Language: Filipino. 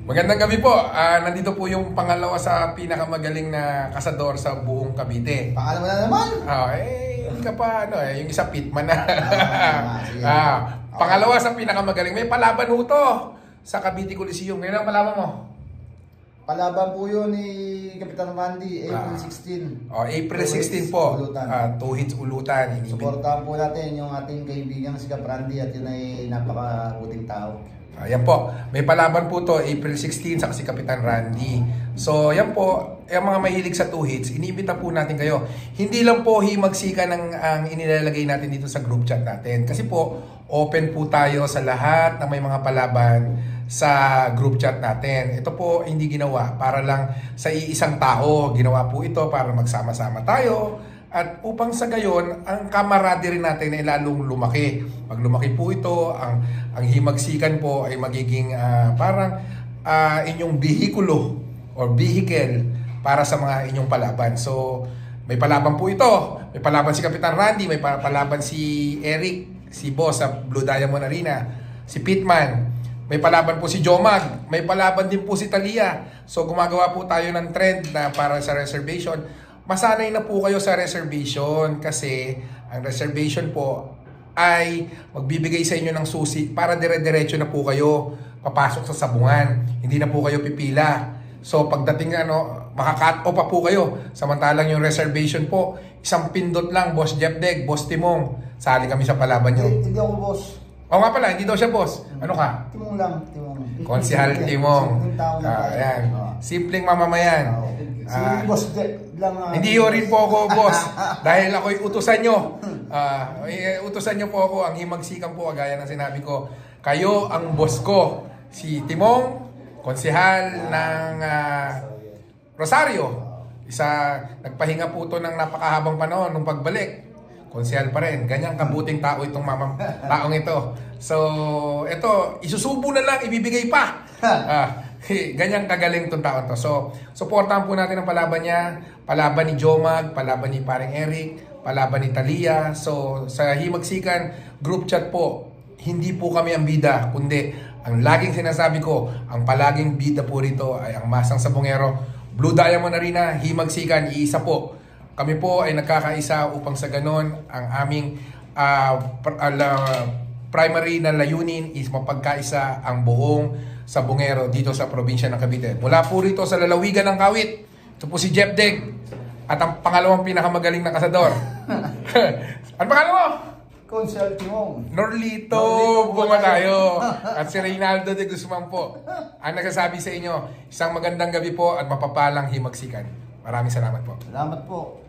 Magandang gabi po. Nandito po yung pangalawa sa pinakamagaling na kasador sa buong Cavite. Pangalawa na naman? Hindi ka pa, yung isa pitman na. Pangalawa sa pinakamagaling. May palaban ho to sa Cavite Coliseum. Ngayon ang palaban mo? Palaban po yun ni Kapitan Randy, April 16. April 16 po. 2 hits ulutan. Suportahan po natin yung ating kaibigang si Kap Randy at yun ay napakabuting tao. Yan po. May palaban po to April 16 sa si Kapitan Randy. So yan po, yung mga mahilig sa 2 hits, iniimbita po natin kayo. Hindi lang po himagsikan ang inilalagay natin dito sa group chat natin. Kasi po, open po tayo sa lahat na may mga palaban sa group chat natin. Ito po hindi ginawa para lang sa iisang tao. Ginawa po ito para magsama-sama tayo. At upang sa gayon, ang camaraderie natin ay lalong lumaki. Pag lumaki po ito, ang himagsikan po ay magiging parang inyong bihikulo or vehicle para sa mga inyong palaban. So, may palaban po ito. May palaban si Kapitan Randy, may palaban si Eric, si Boss sa Blue Diamond Arena, si Pitman. May palaban po si Jomag, may palaban din po si Talia. So, gumagawa po tayo ng trend na para sa reservation. Masanay na po kayo sa reservation kasi ang reservation po ay magbibigay sa inyo ng susi para dire-diretso na po kayo papasok sa sabungan. Hindi na po kayo pipila. So pagdating makakat-o pa po kayo. Samantalang yung reservation po, isang pindot lang, Boss Jepdeg, Boss Timong. Sali kami sa palaban nyo. Hindi ako boss. Oo nga pala, hindi daw siya boss. Ano ka? Timong lang, Timong. Konsihal Timong. Ayan. Simpleng mamamayan. Boss lang. Hindi yun rin po ako, boss. Dahil ako'y utusan nyo. Utusan nyo po ako. Ang himagsikan po, gaya ng sinabi ko. Kayo ang boss ko. Si Timong, konsihal ng Rosario. Nagpahinga po ito ng napakahabang panahon nung pagbalik. Konsihal pa rin. Ganyang kabuting tao itong taong ito. So, ito, isusubo na lang, ibibigay pa. Ganyang kagaling itong taon to. So, supportahan po natin ang palaban niya. Palaban ni Jomag, palaban ni Paring Eric, palaban ni Talia. So, sa himagsikan, group chat po, hindi po kami ang bida, kundi ang laging sinasabi ko, ang palaging bida po rito ay ang Masang Sabongero, Blue Diamond Arena, himagsikan, iisa po. Kami po ay nagkakaisa upang sa ganon, ang aming primary na layunin is mapagkaisa ang buong Sabongero dito sa probinsya ng Cavite. Mula po rito sa lalawigan ng Kawit, ito po si Jepdeg at ang pangalawang pinakamagaling na kasador. Ano pangalan mo? Konsihal Timong. Norlito Bumalayo at si Reynaldo de Guzman po. Ang nagsasabi sa inyo, isang magandang gabi po at mapapalang himagsikan. Maraming salamat po. Salamat po.